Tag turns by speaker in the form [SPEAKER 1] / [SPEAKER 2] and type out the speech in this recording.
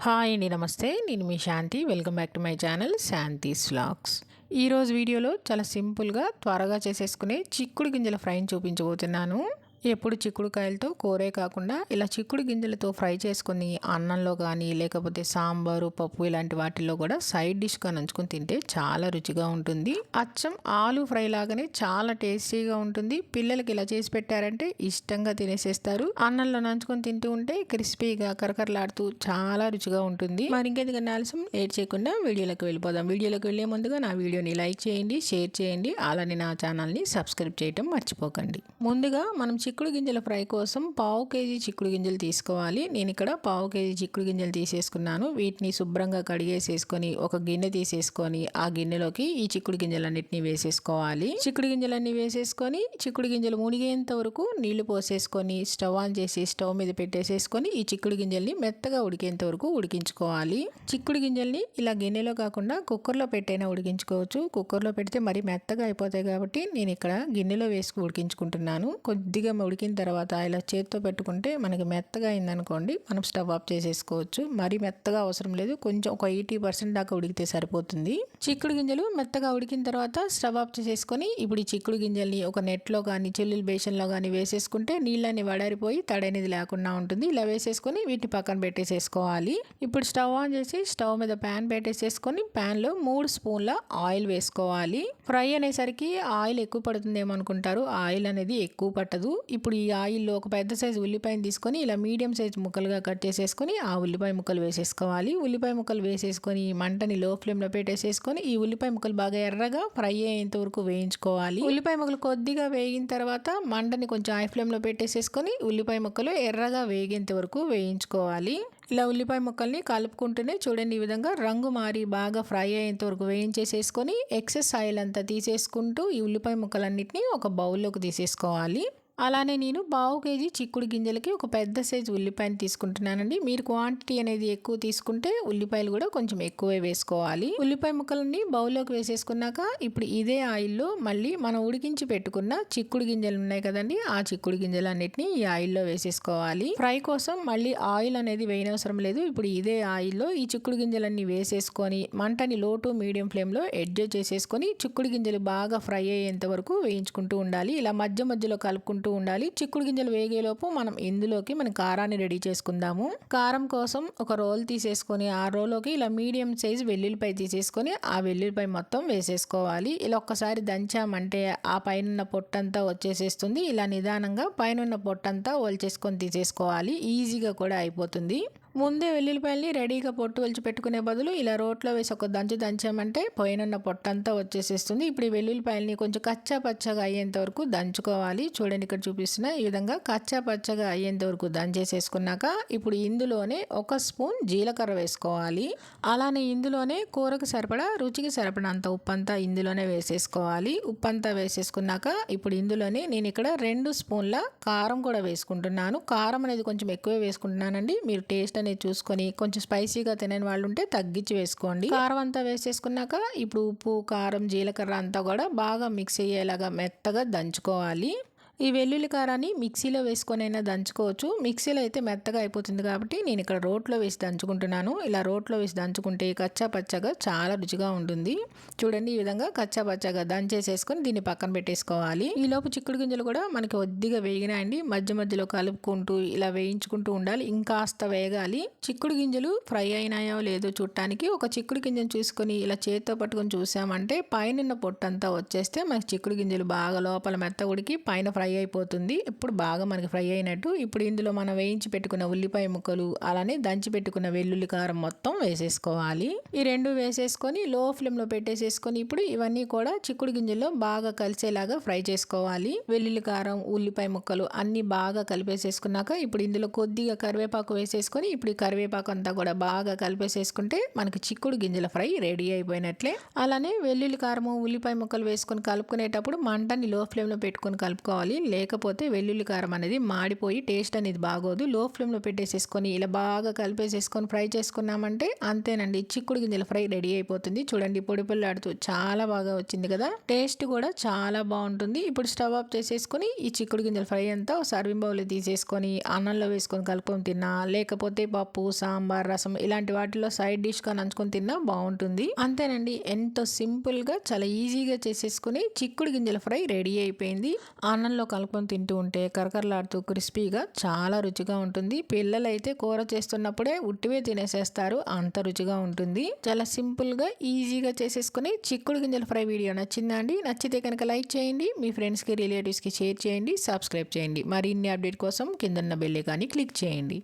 [SPEAKER 1] Hi అండి, నమస్తే. నేను మీ Shanti. Welcome back to my channel Shanti's vlogs. ఈరోజు వీడియోలో చాలా సింపుల్గా త్వరగా చేసేసుకునే చిక్కుడు గింజల ఫ్రైని చూపించబోతున్నాను. ఎప్పుడు చిక్కుడుకాయలతో కూరే కాకుండా ఇలా చిక్కుడు గింజలతో ఫ్రై చేసుకుని అన్నంలో కానీ లేకపోతే సాంబారు, పప్పు ఇలాంటి వాటిల్లో కూడా సైడ్ డిష్గా నంచుకొని తింటే చాలా రుచిగా ఉంటుంది. అచ్చం ఆలు ఫ్రై లాగానే చాలా టేస్టీగా ఉంటుంది. పిల్లలకి ఇలా చేసి పెట్టారంటే ఇష్టంగా తినేసేస్తారు. అన్నంలో నంచుకొని తింటూ ఉంటే క్రిస్పీగా కరకరలాడుతూ చాలా రుచిగా ఉంటుంది. మరి ఇంకెందుకన్నా ఆలస్యం లేట్ చేయకుండా వీడియోలోకి వెళ్ళిపోదాం. వీడియోలోకి వెళ్ళే ముందుగా నా వీడియోని లైక్ చేయండి, షేర్ చేయండి, అలానే నా ఛానల్ని సబ్స్క్రైబ్ చేయడం మర్చిపోకండి. ముందుగా మనం చిక్కుడు గింజల ఫ్రై కోసం 1/2 కేజీ చిక్కుడు గింజలు తీసుకోవాలి. నేను ఇక్కడ 1/2 కేజీ చిక్కుడు గింజలు తీసేసుకున్నాను. వీటిని శుభ్రంగా కడిగేసేసుకొని ఒక గిన్నె తీసేసుకొని ఆ గిన్నెలోకి ఈ చిక్కుడు గింజలన్నిటిని వేసేసుకోవాలి. చిక్కుడు గింజలన్నీ వేసేసుకొని చిక్కుడు గింజలు మునిగేంత వరకు నీళ్లు పోసేసుకొని స్టవ్ ఆన్ చేసి స్టవ్ మీద పెట్టేసేసుకొని ఈ చిక్కుడు గింజల్ని మెత్తగా ఉడికేంత వరకు ఉడికించుకోవాలి. చిక్కుడు గింజల్ని ఇలా గిన్నెలో కాకుండా కుక్కర్లో పెట్టైనా ఉడికించుకోవచ్చు. కుక్కర్లో పెడితే మరి మెత్తగా అయిపోతాయి కాబట్టి నేను ఇక్కడ గిన్నెలో వేసుకు ఉడికించుకుంటున్నాను. కొద్దిగా ఉడికిన తర్వాత ఇలా చేతితో పెట్టుకుంటే మనకి మెత్తగా అయిందనుకోండి, మనం స్టవ్ ఆఫ్ చేసేసుకోవచ్చు. మరి మెత్తగా అవసరం లేదు, కొంచెం ఒక 80% దాకా ఉడికితే సరిపోతుంది. చిక్కుడు గింజలు మెత్తగా ఉడికిన తర్వాత స్టవ్ ఆఫ్ చేసేసుకొని ఇప్పుడు ఈ చిక్కుడు గింజల్ని ఒక నెట్లో కానీ చెల్లులు బేషన్లో కానీ వేసేసుకుంటే నీళ్ళని వడారిపోయి తడనేది లేకుండా ఉంటుంది. ఇలా వేసేసుకొని వీటిని పక్కన పెట్టేసేసుకోవాలి. ఇప్పుడు స్టవ్ ఆన్ చేసి స్టవ్ మీద ప్యాన్ పెట్టేసేసుకొని ప్యాన్లో 3 స్పూన్ల ఆయిల్ వేసుకోవాలి. ఫ్రై అనేసరికి ఆయిల్ ఎక్కువ పడుతుందేమో అనుకుంటారు, ఆయిల్ అనేది ఎక్కువ పట్టదు. ఇప్పుడు ఈ ఆయిల్లో ఒక పెద్ద సైజు ఉల్లిపాయను తీసుకొని ఇలా మీడియం సైజు ముక్కలుగా కట్ చేసేసుకొని ఆ ఉల్లిపాయ ముక్కలు వేసేసుకోవాలి. ఉల్లిపాయ ముక్కలు వేసేసుకొని మంటని లో ఫ్లేమ్లో పెట్టేసేసుకొని ఈ ఉల్లిపాయ ముక్కలు బాగా ఎర్రగా ఫ్రై అయ్యేంత వరకు వేయించుకోవాలి. ఉల్లిపాయ ముక్కలు కొద్దిగా వేగిన తర్వాత మంటని కొంచెం హై ఫ్లేమ్లో పెట్టేసేసుకొని ఉల్లిపాయ ముక్కలు ఎర్రగా వేగేంత వరకు వేయించుకోవాలి. ఇలా ఉల్లిపాయ ముక్కల్ని కలుపుకుంటూనే చూడండి, ఈ విధంగా రంగు మారి బాగా ఫ్రై అయ్యేంత వరకు వేయించేసేసుకొని ఎక్సెస్ ఆయిల్ అంతా తీసేసుకుంటూ ఈ ఉల్లిపాయ ముక్కలన్నిటిని ఒక బౌల్లోకి తీసేసుకోవాలి. అలానే నేను 1/2 కేజీ చిక్కుడు గింజలకి ఒక పెద్ద సైజు ఉల్లిపాయను తీసుకుంటున్నానండి. మీరు క్వాంటిటీ అనేది ఎక్కువ తీసుకుంటే ఉల్లిపాయలు కూడా కొంచెం ఎక్కువే వేసుకోవాలి. ఉల్లిపాయ ముక్కలని బౌల్లోకి వేసేసుకున్నాక ఇప్పుడు ఇదే ఆయిల్లో మళ్ళీ మనం ఉడికించి పెట్టుకున్న చిక్కుడు గింజలు ఉన్నాయి కదండి, ఆ చిక్కుడు గింజలన్నిటిని ఈ ఆయిల్లో వేసేసుకోవాలి. ఫ్రై కోసం మళ్ళీ ఆయిల్ అనేది వేయనవసరం లేదు. ఇప్పుడు ఇదే ఆయిల్లో ఈ చిక్కుడు గింజలన్నీ వేసేసుకొని మంటని లో టు మీడియం ఫ్లేమ్లో అడ్జస్ట్ చేసేసుకొని చిక్కుడు గింజలు బాగా ఫ్రై అయ్యేంత వరకు వేయించుకుంటూ ఉండాలి. ఇలా మధ్య మధ్యలో కలుపుకుంటూ ఉండాలి. చిక్కుడు గింజలు వేగేలోపు మనం ఇందులోకి మన కారాన్ని రెడీ చేసుకుందాము. కారం కోసం ఒక రోల్ తీసేసుకొని ఆ రోల్లోకి ఇలా మీడియం సైజ్ వెల్లుల్లిపాయ తీసేసుకొని ఆ వెల్లుల్లిపాయ మొత్తం వేసేసుకోవాలి. ఇలా ఒక్కసారి దంచామంటే ఆ పైన పొట్టంతా వచ్చేసేస్తుంది. ఇలా నిదానంగా పైన పొట్టంతా ఒలిచేసుకొని తీసేసుకోవాలి. ఈజీగా కూడా అయిపోతుంది. ముందే వెల్లుల్లిపాయల్ని రెడీగా పొట్టు ఒలిచి పెట్టుకునే బదులు ఇలా రోట్లో వేసి ఒక దంచామంటే పైన పొట్టంతా వచ్చేసేస్తుంది. ఇప్పుడు ఈ వెల్లుల్లిపాయల్ని కొంచెం కచ్చా పచ్చగా అయ్యేంత వరకు దంచుకోవాలి. చూడండి, ఇక్కడ చూపిస్తున్నా ఈ విధంగా కచ్చా పచ్చగా అయ్యేంత వరకు దంచేసేసుకున్నాక ఇప్పుడు ఇందులోనే 1 స్పూన్ జీలకర్ర వేసుకోవాలి. అలానే ఇందులోనే కూరకు సరిపడా రుచికి సరిపడంత ఉప్పు అంతా ఇందులోనే వేసేసుకోవాలి. ఉప్పు అంతా వేసేసుకున్నాక ఇప్పుడు ఇందులోనే నేను ఇక్కడ 2 స్పూన్ల కారం కూడా వేసుకుంటున్నాను. కారం అనేది కొంచెం ఎక్కువే వేసుకుంటున్నానండి. మీరు టేస్ట్ అనేది చూసుకొని కొంచెం స్పైసీగా తినని వాళ్ళు ఉంటే తగ్గించి వేసుకోండి. కారం అంతా వేసేసుకున్నాక ఇప్పుడు ఉప్పు, కారం, జీలకర్ర అంతా కూడా బాగా మిక్స్ అయ్యేలాగా మెత్తగా దంచుకోవాలి. ఈ వెల్లుల్లి కారాన్ని మిక్సీలో వేసుకొనైనా దంచుకోవచ్చు. మిక్సీలో అయితే మెత్తగా అయిపోతుంది కాబట్టి నేను ఇక్కడ రోట్లో వేసి దంచుకుంటున్నాను. ఇలా రోట్లో వేసి దంచుకుంటే కచ్చా పచ్చగా చాలా రుచిగా ఉంటుంది. చూడండి, ఈ విధంగా కచ్చా పచ్చగా దంచేసేసుకొని దీన్ని పక్కన పెట్టేసుకోవాలి. ఈలోపు చిక్కుడు గింజలు కూడా మనకి కొద్దిగా వేగినాయండి. మధ్య మధ్యలో కలుపుకుంటూ ఇలా వేయించుకుంటూ ఉండాలి. ఇంకాస్త వేగాలి. చిక్కుడు గింజలు ఫ్రై అయినాయో లేదో చూడటానికి ఒక చిక్కుడు గింజను చూసుకొని ఇలా చేతితో పట్టుకొని చూసామంటే పైన పొట్టంతా వచ్చేస్తే మనకి చిక్కుడు గింజలు బాగా లోపల మెత్త ఉడికి పైన ఫ్రై అయిపోతుంది. ఇప్పుడు బాగా మనకి ఫ్రై అయినట్టు. ఇప్పుడు ఇందులో మనం వేయించి పెట్టుకున్న ఉల్లిపాయ ముక్కలు అలానే దంచి పెట్టుకున్న వెల్లుల్లి కారం మొత్తం వేసేసుకోవాలి. ఈ 2 వేసేసుకొని లో ఫ్లేమ్లో పెట్టేసేసుకొని ఇప్పుడు ఇవన్నీ కూడా చిక్కుడు గింజల్లో బాగా కలిసేలాగా ఫ్రై చేసుకోవాలి. వెల్లుల్లి కారం, ఉల్లిపాయ ముక్కలు అన్ని బాగా కలిపేసేసుకున్నాక ఇప్పుడు ఇందులో కొద్దిగా కరివేపాకు వేసేసుకొని ఇప్పుడు ఈ కరివేపాకు అంతా కూడా బాగా కలిపేసేసుకుంటే మనకి చిక్కుడు గింజల ఫ్రై రెడీ అయిపోయినట్లే. అలానే వెల్లుల్లి కారము, ఉల్లిపాయ ముక్కలు వేసుకొని కలుపుకునేటప్పుడు మంటని లో ఫ్లేమ్లో పెట్టుకొని కలుపుకోవాలి. చేసుకోవాలి, లేకపోతే వెల్లుల్లి కారం అనేది మాడిపోయి టేస్ట్ అనేది బాగోదు. లో ఫ్లేమ్లో పెట్టేసేసుకొని ఇలా బాగా కలిపేసేసుకొని ఫ్రై చేసుకున్నామంటే అంతేనండి, చిక్కుడు గింజల ఫ్రై రెడీ అయిపోతుంది. చూడండి పొడి పొల్లాడుతూ చాలా బాగా వచ్చింది కదా, టేస్ట్ కూడా చాలా బాగుంటుంది. ఇప్పుడు స్టవ్ ఆఫ్ చేసేసుకొని ఈ చిక్కుడు గింజల ఫ్రై అంతా సర్వింగ్ బౌల్లో తీసేసుకొని అన్నంలో వేసుకొని కలుపుకొని తిన్నా, లేకపోతే పప్పు, సాంబార్, రసం ఇలాంటి వాటిలో సైడ్ డిష్గా నంచుకొని తిన్నా బాగుంటుంది. అంతేనండి, ఎంతో సింపుల్గా చాలా ఈజీగా చేసేసుకుని చిక్కుడు గింజల ఫ్రై రెడీ అయిపోయింది. అన్నంలో కలుపుకొని తింటూ ఉంటే కరకరలాడుతూ క్రిస్పీగా చాలా రుచిగా ఉంటుంది. పిల్లలైతే కూర చేస్తున్నప్పుడే ఉట్టివే తినేసేస్తారు, అంత రుచిగా ఉంటుంది. చాలా సింపుల్గా ఈజీగా చేసేసుకుని చిక్కుడు గింజల ఫ్రై వీడియో నచ్చిందా అండి? నచ్చితే కనుక లైక్ చేయండి, మీ ఫ్రెండ్స్కి రిలేటివ్స్కి షేర్ చేయండి, సబ్స్క్రైబ్ చేయండి. మరిన్ని అప్డేట్ కోసం కిందన్న బెల్ ఐకాన్ని క్లిక్ చేయండి.